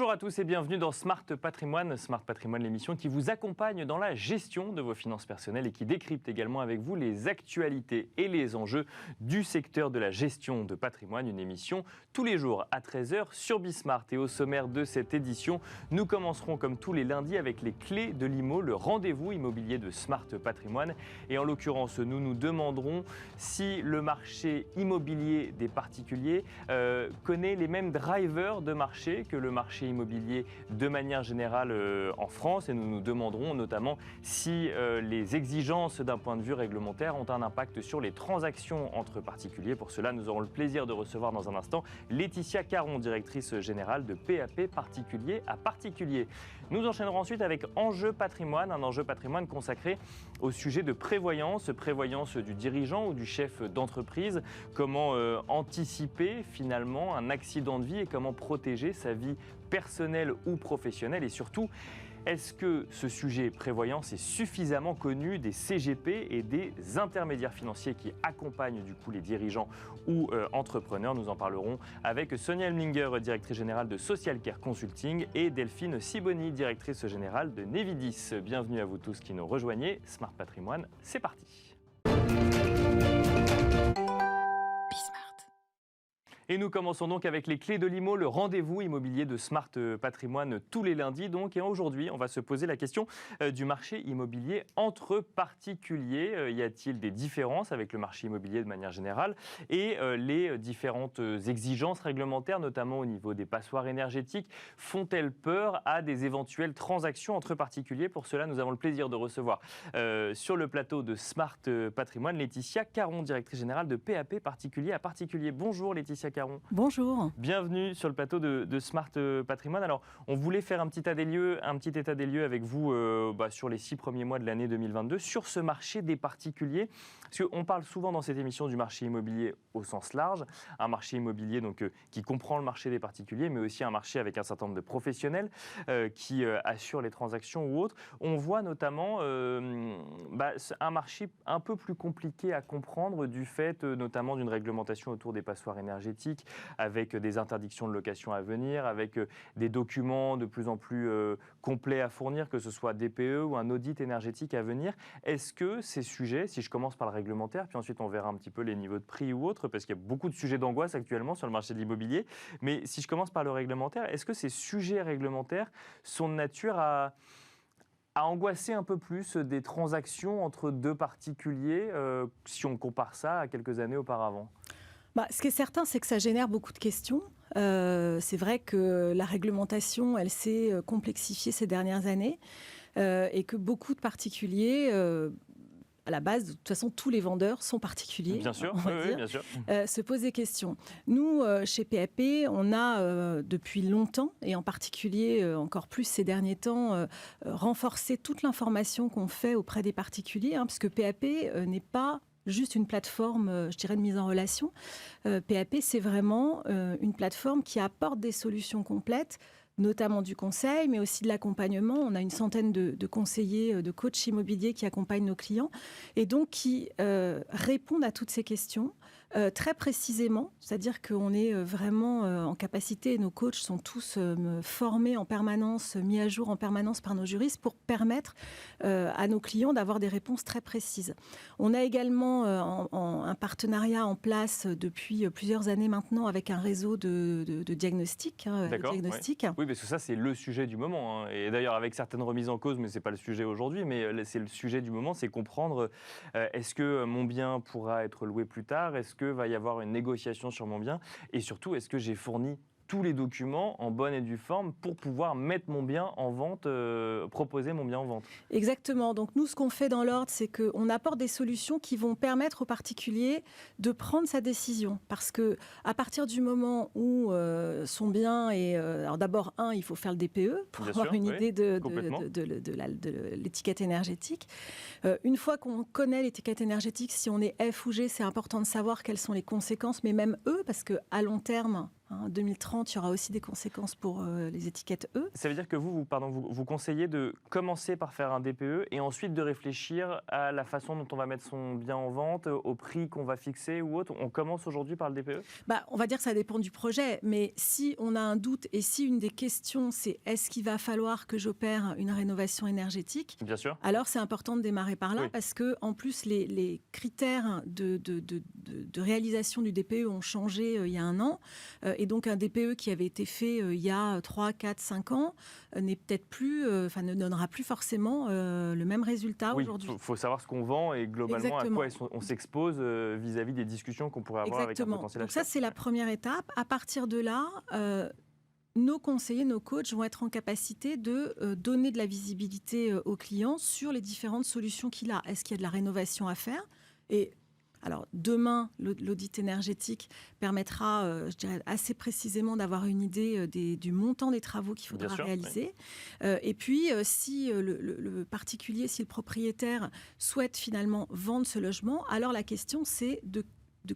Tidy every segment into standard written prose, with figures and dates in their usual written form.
Bonjour à tous et bienvenue dans Smart Patrimoine. Smart Patrimoine, l'émission qui vous accompagne dans la gestion de vos finances personnelles et qui décrypte également avec vous les actualités et les enjeux du secteur de la gestion de patrimoine. Une émission tous les jours à 13h sur Bismart. Et au sommaire de cette édition, nous commencerons comme tous les lundis avec les clés de l'IMO, le rendez-vous immobilier de Smart Patrimoine. Et en l'occurrence, nous nous demanderons si le marché immobilier des particuliers connaît les mêmes drivers de marché que le marché immobilier de manière générale en France, et nous nous demanderons notamment si les exigences d'un point de vue réglementaire ont un impact sur les transactions entre particuliers. Pour cela, nous aurons le plaisir de recevoir dans un instant Laetitia Caron, directrice générale de PAP Particulier à Particulier. Nous enchaînerons ensuite avec Enjeu Patrimoine, un enjeu patrimoine consacré au sujet de prévoyance du dirigeant ou du chef d'entreprise. Comment anticiper finalement un accident de vie et comment protéger sa vie personnelle ou professionnelle, et surtout, est-ce que ce sujet prévoyance est suffisamment connu des CGP et des intermédiaires financiers qui accompagnent du coup les dirigeants ou entrepreneurs? Nous en parlerons avec Sonia Elminger, directrice générale de Social Care Consulting, et Delphine Siboni, directrice générale de Nevidis. Bienvenue à vous tous qui nous rejoignez. Smart Patrimoine, c'est parti. Et nous commençons donc avec les clés de l'IMO, le rendez-vous immobilier de Smart Patrimoine tous les lundis. Donc, et aujourd'hui, on va se poser la question du marché immobilier entre particuliers. Y a-t-il des différences avec le marché immobilier de manière générale et les différentes exigences réglementaires, notamment au niveau des passoires énergétiques, font-elles peur à des éventuelles transactions entre particuliers? Pour cela, nous avons le plaisir de recevoir sur le plateau de Smart Patrimoine Laetitia Caron, directrice générale de PAP Particulier à Particulier. Bonjour Laetitia Caron. Bonjour. Bienvenue sur le plateau de Smart Patrimoine. Alors, on voulait faire un petit état des lieux avec vous sur les 6 premiers mois de l'année 2022 sur ce marché des particuliers. Parce qu'on parle souvent dans cette émission du marché immobilier au sens large, un marché immobilier donc, qui comprend le marché des particuliers, mais aussi un marché avec un certain nombre de professionnels qui assurent les transactions ou autres. On voit notamment un marché un peu plus compliqué à comprendre du fait notamment d'une réglementation autour des passoires énergétiques, avec des interdictions de location à venir, avec des documents de plus en plus complets à fournir, que ce soit DPE ou un audit énergétique à venir. Est-ce que ces sujets, si je commence par le réglementaire, puis ensuite on verra un petit peu les niveaux de prix ou autres, parce qu'il y a beaucoup de sujets d'angoisse actuellement sur le marché de l'immobilier, mais si je commence par le réglementaire, est-ce que ces sujets réglementaires sont de nature à angoisser un peu plus des transactions entre deux particuliers, si on compare ça à quelques années auparavant? Ce qui est certain, c'est que ça génère beaucoup de questions. C'est vrai que la réglementation, elle s'est complexifiée ces dernières années et que beaucoup de particuliers, à la base, de toute façon, tous les vendeurs sont particuliers. Bien sûr, oui, bien sûr. Se posent des questions. Nous, chez PAP, on a depuis longtemps, et en particulier encore plus ces derniers temps, renforcé toute l'information qu'on fait auprès des particuliers, parce que PAP n'est pas juste une plateforme, je dirais, de mise en relation. PAP, c'est vraiment une plateforme qui apporte des solutions complètes, notamment du conseil, mais aussi de l'accompagnement. On a une centaine de conseillers, de coachs immobiliers qui accompagnent nos clients et donc qui répondent à toutes ces questions très précisément. C'est-à-dire qu'on est vraiment en capacité, et nos coachs sont tous formés en permanence, mis à jour en permanence par nos juristes pour permettre à nos clients d'avoir des réponses très précises. On a également un partenariat en place depuis plusieurs années maintenant avec un réseau de diagnostics. Diagnostic. Oui, parce que ça, c'est le sujet du moment. Et d'ailleurs, avec certaines remises en cause, mais ce n'est pas le sujet aujourd'hui, mais c'est le sujet du moment, c'est comprendre est-ce que mon bien pourra être loué plus tard? Est-ce qu'il va y avoir une négociation sur mon bien? Et surtout, est-ce que j'ai fourni tous les documents en bonne et due forme pour pouvoir mettre mon bien en vente, proposer mon bien en vente? Exactement. Donc nous, ce qu'on fait dans l'ordre, c'est qu'on apporte des solutions qui vont permettre aux particuliers de prendre sa décision. Parce que à partir du moment où son bien est... alors d'abord, il faut faire le DPE pour avoir une idée de l'étiquette énergétique. Une fois qu'on connaît l'étiquette énergétique, si on est F ou G, c'est important de savoir quelles sont les conséquences, mais même E, parce qu'à long terme, En 2030, il y aura aussi des conséquences pour les étiquettes E. Ça veut dire que vous conseillez de commencer par faire un DPE et ensuite de réfléchir à la façon dont on va mettre son bien en vente, au prix qu'on va fixer ou autre. On commence aujourd'hui par le DPE ? On va dire que ça dépend du projet, mais si on a un doute et si une des questions c'est est-ce qu'il va falloir que j'opère une rénovation énergétique ? Bien sûr. Alors c'est important de démarrer par là, Oui. parce que en plus les critères de réalisation du DPE ont changé il y a un an. Et donc, un DPE qui avait été fait il y a 3, 4, 5 ans n'est peut-être plus, ne donnera plus forcément le même résultat aujourd'hui. Il faut savoir ce qu'on vend et globalement Exactement. à quoi on s'expose vis-à-vis des discussions qu'on pourrait avoir avec un potentiel Donc acheteur. ça, c'est la première étape. À partir de là, nos conseillers, nos coachs vont être en capacité de donner de la visibilité au client sur les différentes solutions qu'il a. Est-ce qu'il y a de la rénovation à faire ? Et alors, demain, l'audit énergétique permettra, je dirais, assez précisément d'avoir une idée du montant des travaux qu'il faudra réaliser. Oui. Et puis, si le particulier, si le propriétaire souhaite finalement vendre ce logement, alors la question, c'est de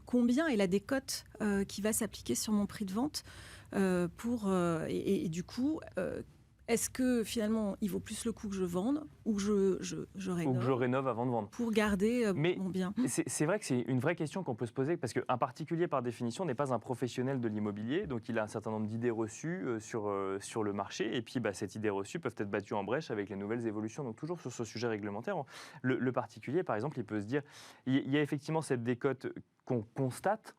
combien est la décote qui va s'appliquer sur mon prix de vente et du coup... est-ce que finalement, il vaut plus le coup que je vende ou que je rénove, ou que je rénove avant de vendre pour garder mon bien ? C'est vrai que c'est une vraie question qu'on peut se poser parce qu'un particulier, par définition, n'est pas un professionnel de l'immobilier. Donc, il a un certain nombre d'idées reçues sur le marché. Et puis, ces idées reçues peuvent être battues en brèche avec les nouvelles évolutions. Donc, toujours sur ce sujet réglementaire, le particulier, par exemple, il peut se dire il y a effectivement cette décote qu'on constate.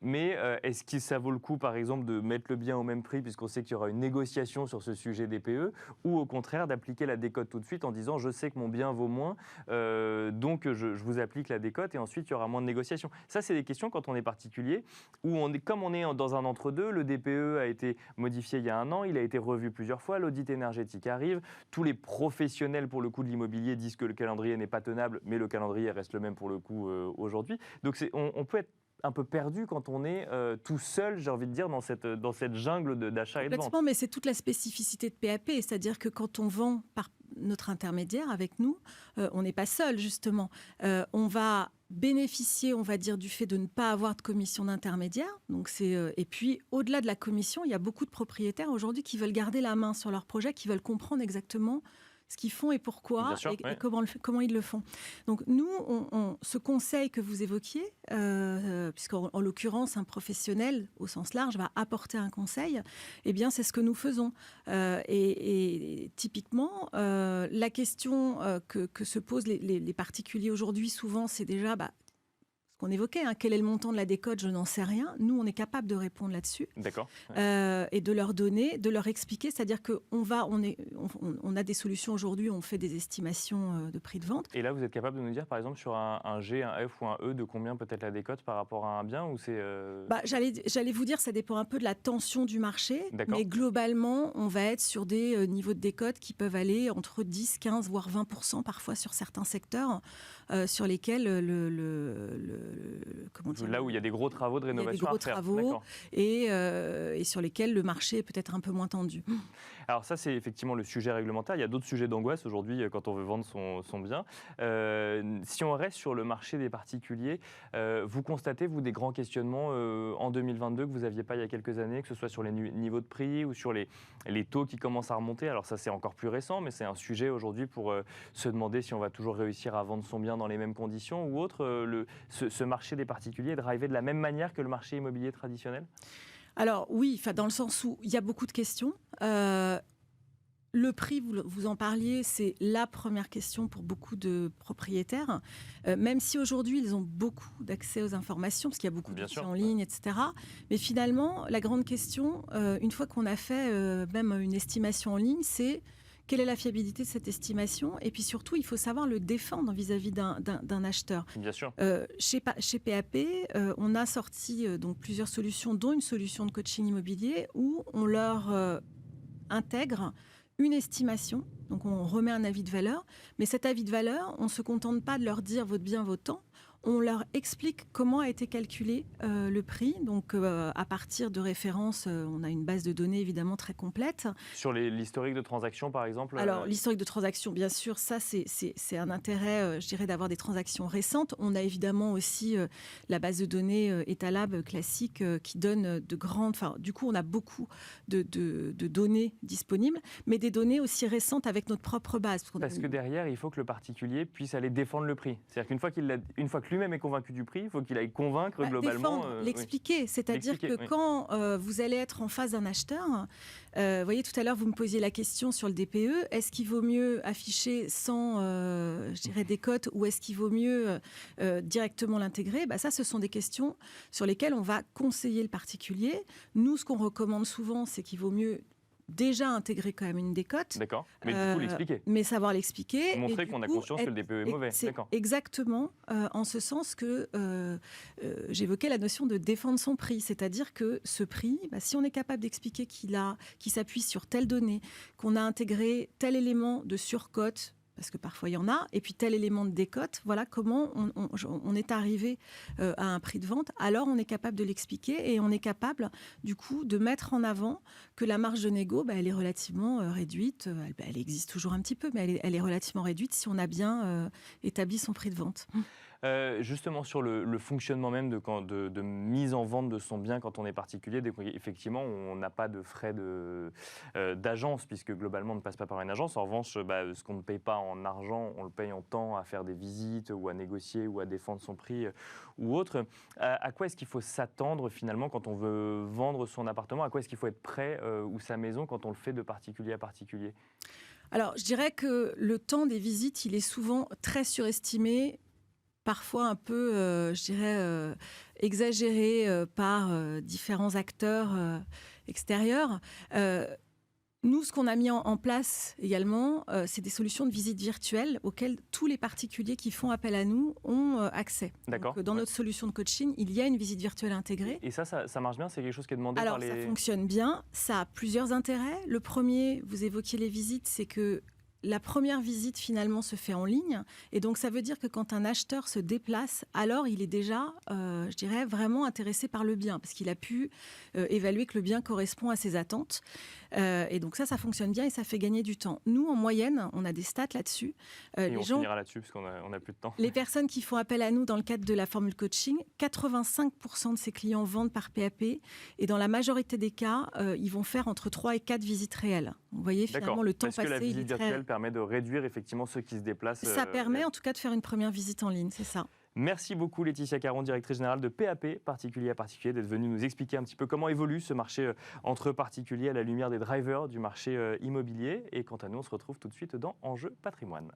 Mais est-ce que ça vaut le coup, par exemple, de mettre le bien au même prix puisqu'on sait qu'il y aura une négociation sur ce sujet DPE, ou au contraire d'appliquer la décote tout de suite en disant je sais que mon bien vaut moins, donc je vous applique la décote et ensuite il y aura moins de négociation. Ça, c'est des questions quand on est particulier, où comme on est dans un entre-deux, le DPE a été modifié il y a un an, il a été revu plusieurs fois, l'audit énergétique arrive, tous les professionnels pour le coup de l'immobilier disent que le calendrier n'est pas tenable, mais le calendrier reste le même pour le coup aujourd'hui. Donc on peut être un peu perdu quand on est tout seul, j'ai envie de dire, dans cette jungle d'achat et de vente. Complètement, mais c'est toute la spécificité de PAP, c'est-à-dire que quand on vend par notre intermédiaire avec nous, on n'est pas seul justement. On va bénéficier, on va dire, du fait de ne pas avoir de commission d'intermédiaire. Donc et puis, au-delà de la commission, il y a beaucoup de propriétaires aujourd'hui qui veulent garder la main sur leur projet, qui veulent comprendre exactement ce qu'ils font et pourquoi, et comment ils le font. Donc nous, ce conseil que vous évoquiez, puisqu'en l'occurrence, un professionnel, au sens large, va apporter un conseil, eh bien c'est ce que nous faisons. Et typiquement, la question que se posent les particuliers aujourd'hui, souvent, c'est déjà... ce qu'on évoquait, quel est le montant de la décote, je n'en sais rien. Nous, on est capable de répondre là-dessus. D'accord. Et de leur donner, de leur expliquer, c'est-à-dire qu'on a des solutions aujourd'hui, on fait des estimations de prix de vente. Et là, vous êtes capable de nous dire, par exemple, sur un G, un F ou un E, de combien peut être la décote par rapport à un bien, ou c'est J'allais vous dire, ça dépend un peu de la tension du marché, mais globalement, on va être sur des niveaux de décote qui peuvent aller entre 10, 15, voire 20% parfois sur certains secteurs, sur lesquels là où il y a des gros travaux de rénovation à faire. Et sur lesquels le marché est peut-être un peu moins tendu. Alors ça, c'est effectivement le sujet réglementaire. Il y a d'autres sujets d'angoisse aujourd'hui quand on veut vendre son bien. Si on reste sur le marché des particuliers, vous constatez, vous, des grands questionnements en 2022 que vous n'aviez pas il y a quelques années, que ce soit sur les niveaux de prix ou sur les taux qui commencent à remonter. Alors ça, c'est encore plus récent, mais c'est un sujet aujourd'hui pour se demander si on va toujours réussir à vendre son bien dans les mêmes conditions ou autre. Ce marché des particuliers est drivé de la même manière que le marché immobilier traditionnel ? Alors oui, dans le sens où il y a beaucoup de questions. Le prix, vous en parliez, c'est la première question pour beaucoup de propriétaires, même si aujourd'hui, ils ont beaucoup d'accès aux informations, parce qu'il y a beaucoup d'outils en ligne, etc. Mais finalement, la grande question, une fois qu'on a fait même une estimation en ligne, c'est quelle est la fiabilité de cette estimation ? Et puis surtout, il faut savoir le défendre vis-à-vis d'un acheteur. Bien sûr. Chez PAP, on a sorti donc plusieurs solutions, dont une solution de coaching immobilier où on leur intègre une estimation. Donc on remet un avis de valeur. Mais cet avis de valeur, on ne se contente pas de leur dire votre bien vaut tant. on leur explique comment a été calculé le prix. Donc, à partir de références, on a une base de données évidemment très complète. Sur l'historique de transactions, par exemple Alors, l'historique de transactions, bien sûr, ça, c'est un intérêt, je dirais, d'avoir des transactions récentes. On a évidemment aussi la base de données Etalab classique qui donne de grandes... Enfin, du coup, on a beaucoup de données disponibles, mais des données aussi récentes avec notre propre base. Parce que derrière, il faut que le particulier puisse aller défendre le prix. C'est-à-dire qu'une fois que lui-même est convaincu du prix, il faut qu'il aille convaincre globalement... Défendre, l'expliquer. Oui. C'est-à-dire que quand vous allez être en face d'un acheteur, vous voyez, tout à l'heure, vous me posiez la question sur le DPE. Est-ce qu'il vaut mieux afficher sans, je dirais, décote ou est-ce qu'il vaut mieux directement l'intégrer ? Ça, ce sont des questions sur lesquelles on va conseiller le particulier. Nous, ce qu'on recommande souvent, c'est qu'il vaut mieux déjà intégrer quand même une décote. D'accord, mais du coup l'expliquer. Mais savoir l'expliquer. Montrer qu'on a conscience que le DPE est mauvais. D'accord. Exactement, en ce sens que j'évoquais la notion de défendre son prix. C'est-à-dire que ce prix, si on est capable d'expliquer qu'il s'appuie sur telle donnée, qu'on a intégré tel élément de surcote, parce que parfois il y en a, et puis tel élément de décote, voilà comment on est arrivé à un prix de vente, alors on est capable de l'expliquer et on est capable du coup de mettre en avant que la marge de négo, elle est relativement réduite, elle existe toujours un petit peu, mais elle est relativement réduite si on a bien établi son prix de vente. Justement sur le fonctionnement même de mise en vente de son bien quand on est particulier, effectivement on n'a pas de frais d'agence puisque globalement on ne passe pas par une agence. En revanche, ce qu'on ne paye pas en argent, on le paye en temps à faire des visites ou à négocier ou à défendre son prix ou autre. À quoi est-ce qu'il faut s'attendre finalement quand on veut vendre son appartement ? À quoi est-ce qu'il faut être prêt ou sa maison quand on le fait de particulier à particulier ? Alors je dirais que le temps des visites, il est souvent très surestimé, parfois un peu, je dirais, exagéré par différents acteurs extérieurs. Nous, ce qu'on a mis en place également, c'est des solutions de visite virtuelle auxquelles tous les particuliers qui font appel à nous ont accès. D'accord. Donc, dans notre solution de coaching, il y a une visite virtuelle intégrée. Et ça marche bien ? C'est quelque chose qui est demandé par les... Alors, ça fonctionne bien. Ça a plusieurs intérêts. Le premier, vous évoquiez les visites, c'est que la première visite, finalement, se fait en ligne. Et donc, ça veut dire que quand un acheteur se déplace, alors il est déjà, je dirais, vraiment intéressé par le bien, parce qu'il a pu évaluer que le bien correspond à ses attentes. Et donc, ça fonctionne bien et ça fait gagner du temps. Nous, en moyenne, on a des stats là-dessus. Et on finira là-dessus, parce qu'on n'a plus de temps. Les personnes qui font appel à nous dans le cadre de la formule coaching, 85% de ces clients vendent par PAP. Et dans la majorité des cas, ils vont faire entre 3 et 4 visites réelles. Vous voyez, finalement, le temps passé... Parce que la visite virtuelle permet de réduire effectivement ceux qui se déplacent. Ça permet en tout cas de faire une première visite en ligne, c'est ça. Merci beaucoup Laetitia Caron, directrice générale de PAP, particulier à particulier, d'être venue nous expliquer un petit peu comment évolue ce marché entre particuliers à la lumière des drivers du marché immobilier. Et quant à nous, on se retrouve tout de suite dans Enjeu Patrimoine.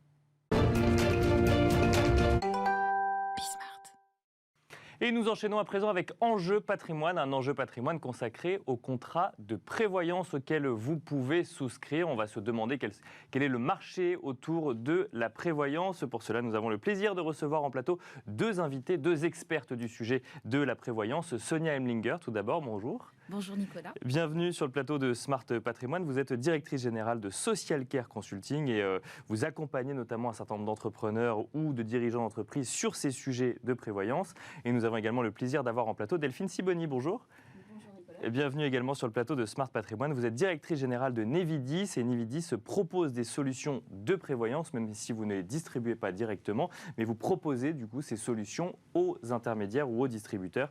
Et nous enchaînons à présent avec Enjeu Patrimoine, un enjeu patrimoine consacré au contrat de prévoyance auquel vous pouvez souscrire. On va se demander quel est le marché autour de la prévoyance. Pour cela, nous avons le plaisir de recevoir en plateau deux invités, deux expertes du sujet de la prévoyance. Sonia Hemlinger, tout d'abord, bonjour. Bonjour Nicolas. Bienvenue sur le plateau de Smart Patrimoine. Vous êtes directrice générale de Social Care Consulting et vous accompagnez notamment un certain nombre d'entrepreneurs ou de dirigeants d'entreprises sur ces sujets de prévoyance. Et nous avons également le plaisir d'avoir en plateau Delphine Sibony. Bonjour. Et bienvenue également sur le plateau de Smart Patrimoine. Vous êtes directrice générale de Nevidis et Nevidis propose des solutions de prévoyance, même si vous ne les distribuez pas directement, mais vous proposez du coup ces solutions aux intermédiaires ou aux distributeurs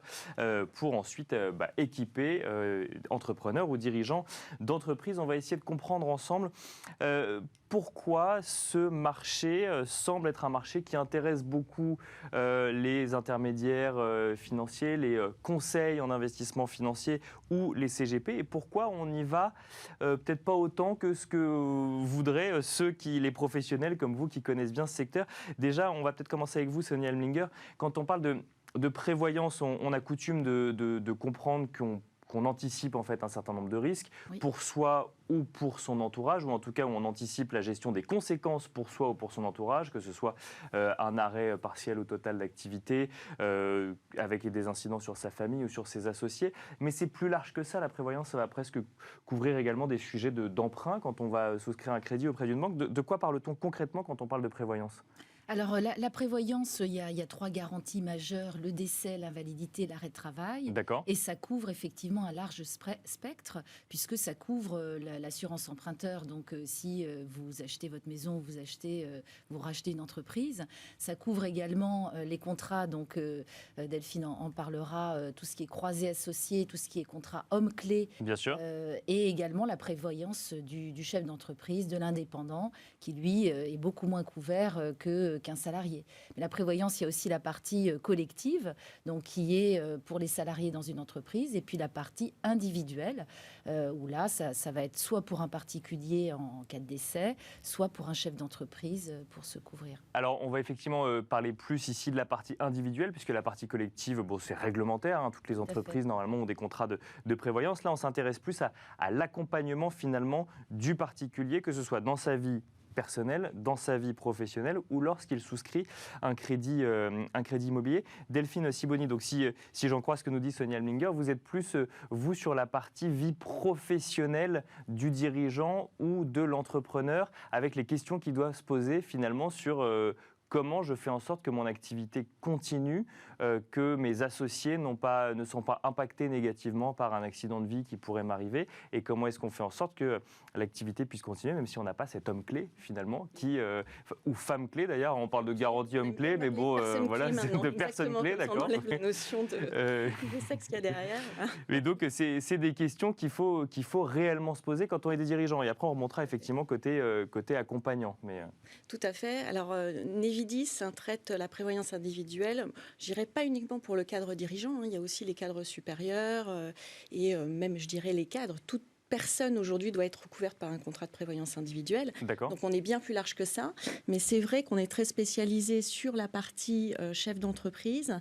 pour ensuite équiper entrepreneurs ou dirigeants d'entreprises. On va essayer de comprendre ensemble pourquoi ce marché semble être un marché qui intéresse beaucoup les intermédiaires financiers, les conseils en investissement financier ou les CGP, et pourquoi on n'y va peut-être pas autant que ce que voudraient les professionnels comme vous qui connaissent bien ce secteur. Déjà, on va peut-être commencer avec vous, Sonia Hemlinger. Quand on parle de prévoyance, on a coutume de comprendre qu'on anticipe en fait un certain nombre de risques, oui, pour soi ou pour son entourage, ou en tout cas où on anticipe la gestion des conséquences pour soi ou pour son entourage, que ce soit un arrêt partiel ou total d'activité, avec des incidents sur sa famille ou sur ses associés. Mais c'est plus large que ça, la prévoyance, ça va presque couvrir également des sujets d'emprunt quand on va souscrire un crédit auprès d'une banque. De quoi parle-t-on concrètement quand on parle de prévoyance ? Alors, la prévoyance, il y a 3 garanties majeures, le décès, l'invalidité, l'arrêt de travail. D'accord. Et ça couvre effectivement un large spectre, puisque ça couvre l'assurance emprunteur. Donc, si vous achetez votre maison, vous rachetez une entreprise. Ça couvre également les contrats, donc Delphine en parlera, tout ce qui est croisé associé, tout ce qui est contrat homme-clé. Bien sûr. Et également la prévoyance du chef d'entreprise, de l'indépendant, qui lui est beaucoup moins couvert qu'un salarié. Mais la prévoyance, il y a aussi la partie collective, donc qui est pour les salariés dans une entreprise, et puis la partie individuelle, où là, ça va être soit pour un particulier en cas de décès, soit pour un chef d'entreprise pour se couvrir. Alors, on va effectivement parler plus ici de la partie individuelle, puisque la partie collective, bon, c'est réglementaire. Hein, toutes les entreprises, normalement, ont des contrats de prévoyance. Là, on s'intéresse plus à l'accompagnement, finalement, du particulier, que ce soit dans sa vie personnel, dans sa vie professionnelle ou lorsqu'il souscrit un crédit immobilier. Delphine Sibony, donc si j'en crois ce que nous dit Sonia Alminger, vous êtes plus, vous, sur la partie vie professionnelle du dirigeant ou de l'entrepreneur, avec les questions qu'il doit se poser finalement sur comment je fais en sorte que mon activité continue, que mes associés ne sont pas impactés négativement par un accident de vie qui pourrait m'arriver, et comment est-ce qu'on fait en sorte que l'activité puisse continuer, même si on n'a pas cet homme clé finalement, ou femme clé d'ailleurs, on parle de garantie homme clé, mais bon, voilà, c'est de personne clé, d'accord. On enlève la notion de sexe qu'il y a derrière. Mais donc, c'est des questions qu'il faut réellement se poser quand on est des dirigeants. Et après, on remontera effectivement côté accompagnant. Tout à fait. Alors, Nevidis traite la prévoyance individuelle. Je dirais pas uniquement pour le cadre dirigeant. Il y a aussi les cadres supérieurs et même, je dirais, les cadres. Toute personne aujourd'hui doit être recouverte par un contrat de prévoyance individuelle. D'accord. Donc on est bien plus large que ça. Mais c'est vrai qu'on est très spécialisé sur la partie chef d'entreprise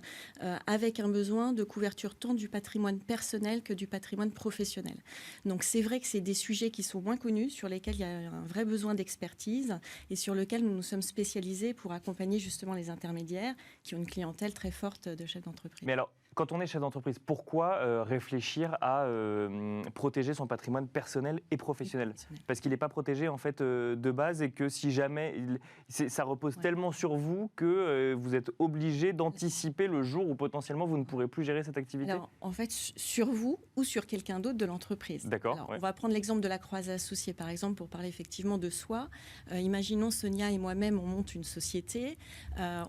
avec un besoin de couverture tant du patrimoine personnel que du patrimoine professionnel. Donc c'est vrai que c'est des sujets qui sont moins connus, sur lesquels il y a un vrai besoin d'expertise et sur lesquels nous nous sommes spécialisés pour accompagner justement les intermédiaires qui ont une clientèle très forte de chefs d'entreprise. Mais alors, quand on est chef d'entreprise, pourquoi réfléchir à protéger son patrimoine personnel et professionnel ? Parce qu'il n'est pas protégé en fait de base, et que si jamais ça repose tellement sur vous que vous êtes obligé d'anticiper le jour où potentiellement vous ne pourrez plus gérer cette activité. Alors, en fait, sur vous ou sur quelqu'un d'autre de l'entreprise. D'accord. Alors, on va prendre l'exemple de la croisée associée, par exemple, pour parler effectivement de soi. Imaginons Sonia et moi-même, on monte une société,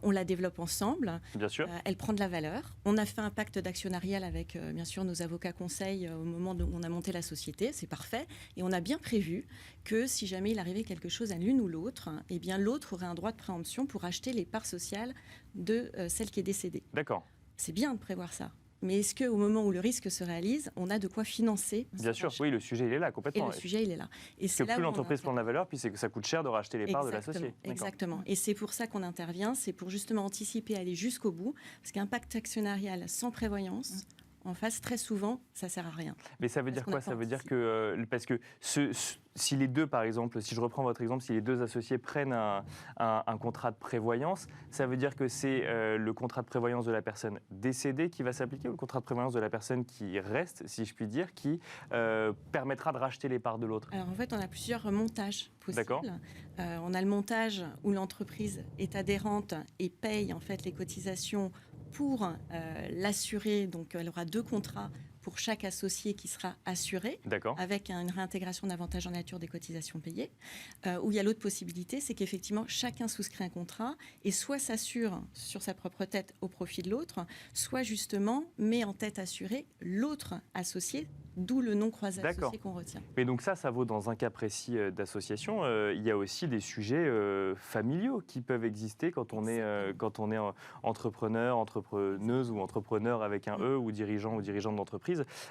on la développe ensemble. Bien sûr. Elle prend de la valeur. On a fait un pacte d'actionnarial avec, bien sûr, nos avocats conseils au moment où on a monté la société. C'est parfait. Et on a bien prévu que si jamais il arrivait quelque chose à l'une ou l'autre, eh bien, l'autre aurait un droit de préemption pour acheter les parts sociales de celle qui est décédée. D'accord. C'est bien de prévoir ça. Mais est-ce qu'au moment où le risque se réalise, on a de quoi financer ? Bien sûr, oui, le sujet, il est là, complètement. Et le sujet, il est là. Et c'est que plus l'entreprise prend de la valeur, puis c'est que ça coûte cher de racheter les parts de l'associé. Exactement. Et c'est pour ça qu'on intervient, c'est pour justement anticiper, aller jusqu'au bout. Parce qu'un pacte actionnarial sans prévoyance, en face, très souvent, ça ne sert à rien. Mais ça veut dire quoi ? Ça veut dire que, parce que si les deux, par exemple, si je reprends votre exemple, si les deux associés prennent un contrat de prévoyance, ça veut dire que c'est le contrat de prévoyance de la personne décédée qui va s'appliquer, ou le contrat de prévoyance de la personne qui reste, si je puis dire, qui permettra de racheter les parts de l'autre ? Alors en fait, on a plusieurs montages possibles. D'accord. On a le montage où l'entreprise est adhérente et paye en fait les cotisations pour l'assurer. Donc elle aura 2 contrats pour chaque associé qui sera assuré, avec une réintégration d'avantages en nature des cotisations payées. Où il y a l'autre possibilité, c'est qu'effectivement, chacun souscrit un contrat et soit s'assure sur sa propre tête au profit de l'autre, soit justement met en tête assurée l'autre associé, d'où le nom croisé associé qu'on retient. Mais donc ça vaut dans un cas précis d'association. Il y a aussi des sujets familiaux qui peuvent exister quand on est entrepreneur, entrepreneuse ou entrepreneur avec un E, ou dirigeant ou dirigeante d'entreprise.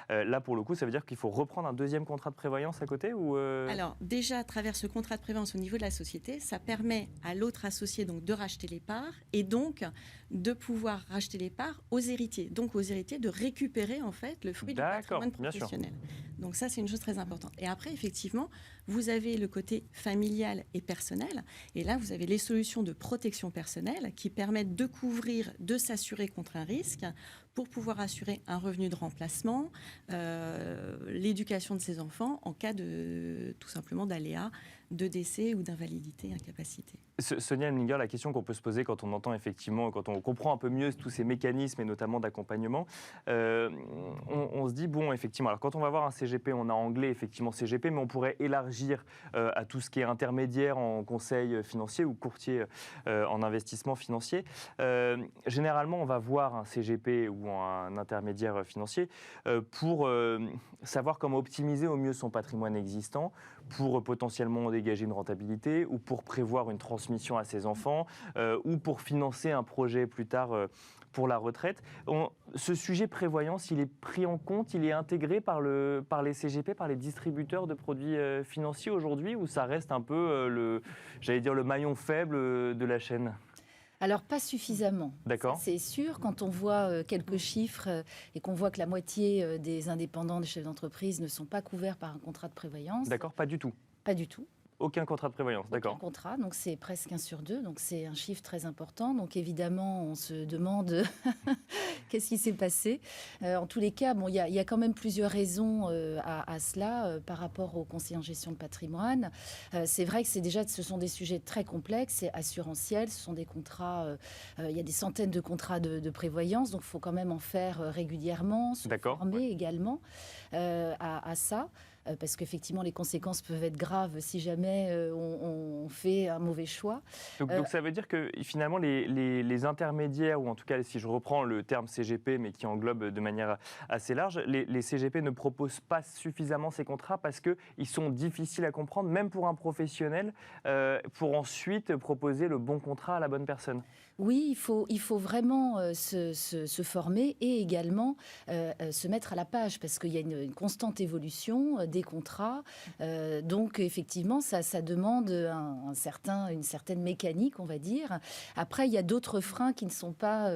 Là, pour le coup, ça veut dire qu'il faut reprendre un deuxième contrat de prévoyance à côté ou Alors, déjà, à travers ce contrat de prévoyance au niveau de la société, ça permet à l'autre associé donc, de racheter les parts et donc de pouvoir racheter les parts aux héritiers. Donc, aux héritiers de récupérer, en fait, le fruit du patrimoine professionnel. Donc, ça, c'est une chose très importante. Et après, effectivement, vous avez le côté familial et personnel. Et là, vous avez les solutions de protection personnelle qui permettent de couvrir, de s'assurer contre un risque pour pouvoir assurer un revenu de remplacement, l'éducation de ses enfants en cas de, tout simplement, d'aléas de décès ou d'invalidité, incapacité. Sonia Hemlinger, la question qu'on peut se poser quand on entend effectivement, quand on comprend un peu mieux tous ces mécanismes et notamment d'accompagnement, on se dit, bon, effectivement, alors quand on va voir un CGP, on a anglais, effectivement, CGP, mais on pourrait élargir à tout ce qui est intermédiaire en conseil financier ou courtier en investissement financier. Généralement, on va voir un CGP ou un intermédiaire financier pour savoir comment optimiser au mieux son patrimoine existant, pour potentiellement dégager une rentabilité ou pour prévoir une transmission à ses enfants ou pour financer un projet plus tard pour la retraite. Ce sujet prévoyance, il est pris en compte, il est intégré par les CGP, par les distributeurs de produits financiers aujourd'hui, ou ça reste un peu le maillon faible de la chaîne ? Alors, pas suffisamment. D'accord. C'est sûr, quand on voit quelques chiffres et qu'on voit que la moitié des indépendants, des chefs d'entreprise ne sont pas couverts par un contrat de prévoyance. D'accord, pas du tout. Pas du tout. Aucun contrat de prévoyance, d'accord. Aucun contrat, donc c'est presque 1 sur 2, donc c'est un chiffre très important. Donc évidemment, on se demande qu'est-ce qui s'est passé. En tous les cas, bon, il y a quand même plusieurs raisons à cela par rapport aux conseillers en gestion de patrimoine. C'est vrai que ce sont des sujets très complexes, c'est assurantiel, ce sont des contrats, il y a des centaines de contrats de prévoyance, donc il faut quand même en faire régulièrement, se former également à ça. Parce qu'effectivement, les conséquences peuvent être graves si jamais on fait un mauvais choix. Donc ça veut dire que finalement, les intermédiaires, ou en tout cas, si je reprends le terme CGP, mais qui englobe de manière assez large, les CGP ne proposent pas suffisamment ces contrats parce qu'ils sont difficiles à comprendre, même pour un professionnel, pour ensuite proposer le bon contrat à la bonne personne. Oui, il faut vraiment se former et également se mettre à la page parce qu'il y a une constante évolution des contrats. Donc, effectivement, ça demande une certaine mécanique, on va dire. Après, il y a d'autres freins qui ne sont pas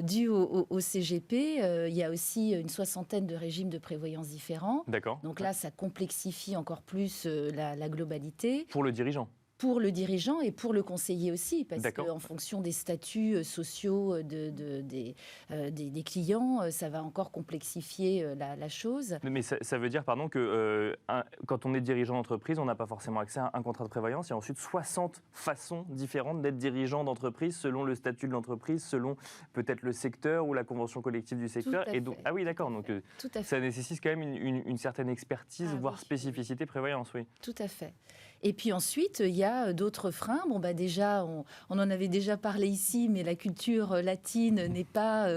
dus au CGP. Il y a aussi une 60aine de régimes de prévoyance différents. D'accord. Donc là, ça complexifie encore plus la globalité. Pour le dirigeant. Pour le dirigeant et pour le conseiller aussi, parce qu'en fonction des statuts sociaux des clients, ça va encore complexifier la chose. Mais ça veut dire, pardon, que quand on est dirigeant d'entreprise, on n'a pas forcément accès à un contrat de prévoyance. Il y a ensuite 60 façons différentes d'être dirigeant d'entreprise, selon le statut de l'entreprise, selon peut-être le secteur ou la convention collective du secteur. Et donc, ah oui, d'accord. Donc, ça nécessite quand même une certaine expertise, voire spécificité prévoyance, oui. Tout à fait. Et puis ensuite, il y a d'autres freins. Bon, déjà, on en avait déjà parlé ici, mais la culture latine n'est pas...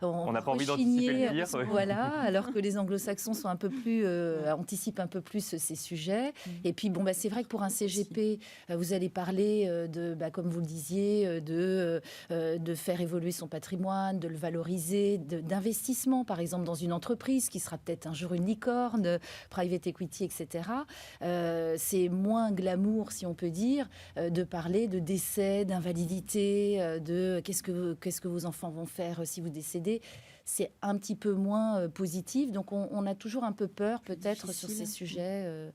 on n'a pas envie d'anticiper le pire. Voilà, alors que les anglo-saxons sont un peu plus, anticipent un peu plus ces sujets. Et puis, c'est vrai que pour un CGP, vous allez parler comme vous le disiez, de faire évoluer son patrimoine, de le valoriser, d'investissement, par exemple, dans une entreprise qui sera peut-être un jour une licorne, private equity, etc. C'est moins glamour, si on peut dire, de parler de décès, d'invalidité, de qu'est-ce que vos enfants vont faire si vous décédez. C'est un petit peu moins positif. Donc, on a toujours un peu peur, peut-être, sur ces sujets.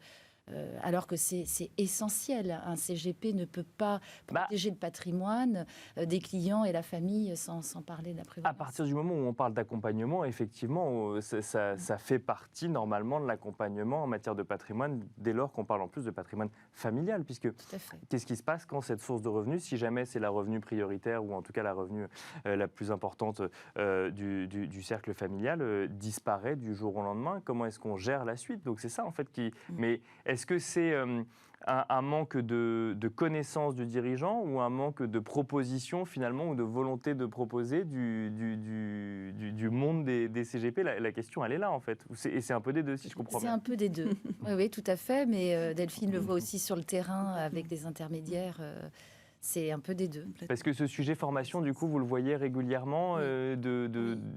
Alors que c'est essentiel. Un CGP ne peut pas protéger le patrimoine des clients et la famille sans parler de la prévoyance. À partir du moment où on parle d'accompagnement, effectivement, ça fait partie normalement de l'accompagnement en matière de patrimoine, dès lors qu'on parle en plus de patrimoine familial, puisque qu'est-ce qui se passe quand cette source de revenus, si jamais c'est la revenu prioritaire ou en tout cas la revenu la plus importante du cercle familial, disparaît du jour au lendemain? Comment est-ce qu'on gère la suite? Donc c'est ça en fait qui... Mais est-ce que c'est un manque de connaissance du dirigeant ou un manque de proposition finalement ou de volonté de proposer du monde des CGP? La question, elle est là en fait. Et c'est un peu des deux, si je comprends bien. C'est un peu des deux. Oui, tout à fait. Mais Delphine le voit aussi sur le terrain avec des intermédiaires. C'est un peu des deux. Parce que ce sujet formation, du coup, vous le voyez régulièrement,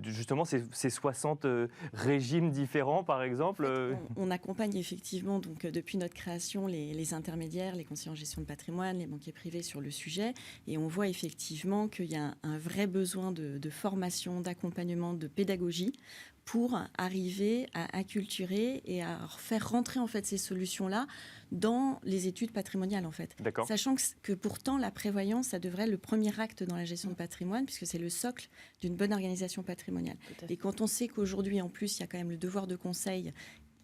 justement ces 60 régimes différents, par exemple. En fait, on accompagne effectivement, donc, depuis notre création, les intermédiaires, les conseillers en gestion de patrimoine, les banquiers privés sur le sujet. Et on voit effectivement qu'il y a un vrai besoin de formation, d'accompagnement, de pédagogie pour arriver à acculturer et à faire rentrer en fait ces solutions-là dans les études patrimoniales en fait. Sachant que pourtant la prévoyance, ça devrait être le premier acte dans la gestion de patrimoine puisque c'est le socle d'une bonne organisation patrimoniale. Et quand on sait qu'aujourd'hui en plus il y a quand même le devoir de conseil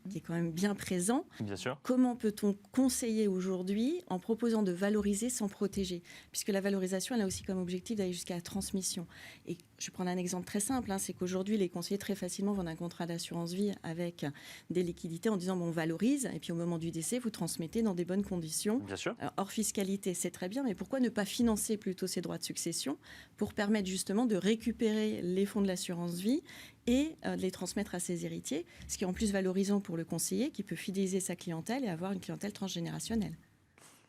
qui est quand même bien présent. Bien sûr. Comment peut-on conseiller aujourd'hui en proposant de valoriser sans protéger? Puisque la valorisation, elle a aussi comme objectif d'aller jusqu'à la transmission. Et je vais prendre un exemple très simple, c'est qu'aujourd'hui, les conseillers très facilement vendent un contrat d'assurance vie avec des liquidités en disant on valorise, et puis au moment du décès, vous transmettez dans des bonnes conditions. Bien sûr. Hors fiscalité, c'est très bien, mais pourquoi ne pas financer plutôt ces droits de succession pour permettre justement de récupérer les fonds de l'assurance vie et de les transmettre à ses héritiers, ce qui est en plus valorisant pour le conseiller qui peut fidéliser sa clientèle et avoir une clientèle transgénérationnelle.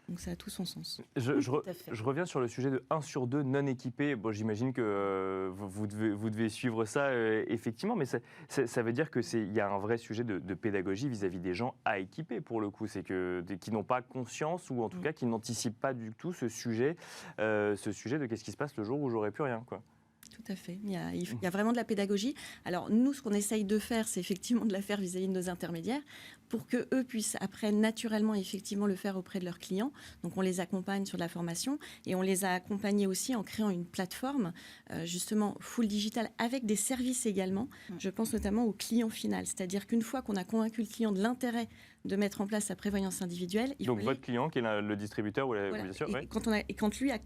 Donc ça a tout son sens. Je reviens sur le sujet de 1 sur 2 non équipés. Bon, j'imagine que vous devez suivre ça, effectivement, mais ça veut dire qu'il y a un vrai sujet de pédagogie vis-à-vis des gens à équiper, pour le coup. C'est qui n'ont pas conscience, ou en tout cas qui n'anticipent pas du tout ce sujet de qu'est-ce qui se passe le jour où j'aurai plus rien, quoi. Tout à fait. Il y a vraiment de la pédagogie. Alors, nous, ce qu'on essaye de faire, c'est effectivement de la faire vis-à-vis de nos intermédiaires pour qu'eux puissent après naturellement effectivement le faire auprès de leurs clients. Donc, on les accompagne sur la formation et on les a accompagnés aussi en créant une plateforme justement full digital avec des services également. Je pense notamment au client final. C'est-à-dire qu'une fois qu'on a convaincu le client de l'intérêt de mettre en place sa prévoyance individuelle. Donc votre client, qui est le distributeur, voilà. Bien sûr. Et quand lui a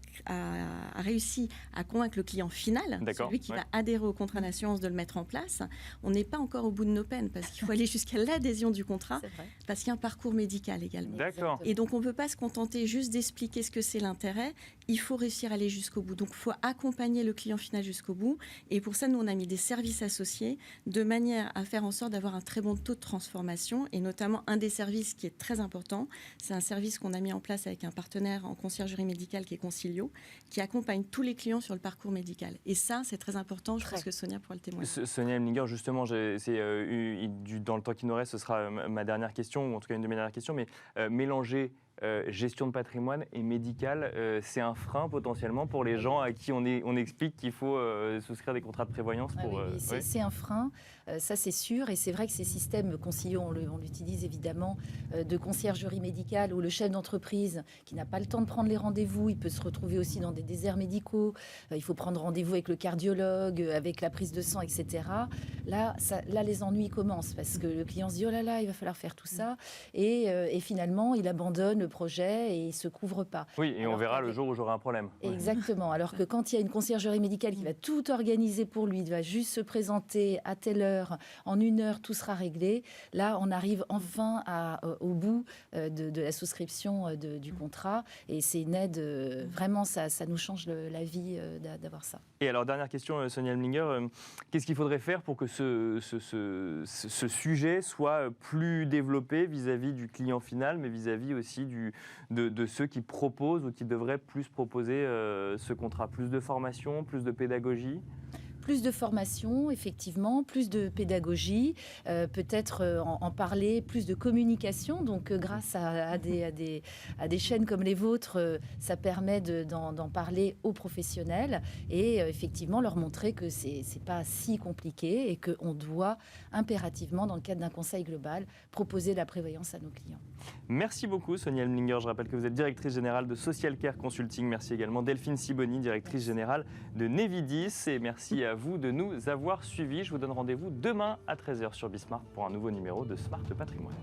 réussi à convaincre le client final, celui qui va adhérer au contrat d'assurance de le mettre en place, on n'est pas encore au bout de nos peines parce qu'il faut aller jusqu'à l'adhésion du contrat, parce qu'il y a un parcours médical également. D'accord. Et donc on ne peut pas se contenter juste d'expliquer ce que c'est l'intérêt, il faut réussir à aller jusqu'au bout. Donc il faut accompagner le client final jusqu'au bout. Et pour ça, nous, on a mis des services associés de manière à faire en sorte d'avoir un très bon taux de transformation et notamment un des services qui est très important, c'est un service qu'on a mis en place avec un partenaire en conciergerie médicale qui est Concilio, qui accompagne tous les clients sur le parcours médical. Et ça, c'est très important, je pense que Sonia pourra le témoigner. Sonia Hemlinger, justement, dans le temps qui nous reste, ce sera ma dernière question, ou en tout cas une de mes dernières questions, mais mélanger gestion de patrimoine et médical, c'est un frein potentiellement pour les gens à qui on explique qu'il faut souscrire des contrats de prévoyance pour... C'est un frein, ça c'est sûr, et c'est vrai que ces systèmes Concilio, on l'utilise évidemment, de conciergerie médicale où le chef d'entreprise qui n'a pas le temps de prendre les rendez-vous, il peut se retrouver aussi dans des déserts médicaux, il faut prendre rendez-vous avec le cardiologue, avec la prise de sang, etc. Là, les ennuis commencent parce que le client se dit « oh là là, il va falloir faire tout ça », et finalement, il abandonne le projet et il ne se couvre pas. Oui, et on verra le jour où j'aurai un problème. Exactement. Alors que quand il y a une conciergerie médicale qui va tout organiser pour lui, il va juste se présenter à telle heure, en 1 heure, tout sera réglé. Là, on arrive enfin au bout de la souscription du contrat. Et c'est une aide, vraiment, ça nous change la vie d'avoir ça. Et alors, dernière question, Sonia Hemlinger, qu'est-ce qu'il faudrait faire pour que ce sujet soit plus développé vis-à-vis du client final, mais vis-à-vis aussi de ceux qui proposent ou qui devraient plus proposer ce contrat? Plus de formation, plus de pédagogie? Plus de formation, effectivement, plus de pédagogie, peut-être en parler, plus de communication. Donc, grâce à des chaînes comme les vôtres, ça permet d'en parler aux professionnels et effectivement leur montrer que c'est pas si compliqué et qu'on doit impérativement, dans le cadre d'un conseil global, proposer la prévoyance à nos clients. Merci beaucoup, Sonia Hemlinger. Je rappelle que vous êtes directrice générale de Social Care Consulting. Merci également Delphine Siboni, directrice générale de Nevidis. Et merci à vous de nous avoir suivis. Je vous donne rendez-vous demain à 13h sur Bismart pour un nouveau numéro de Smart Patrimoine.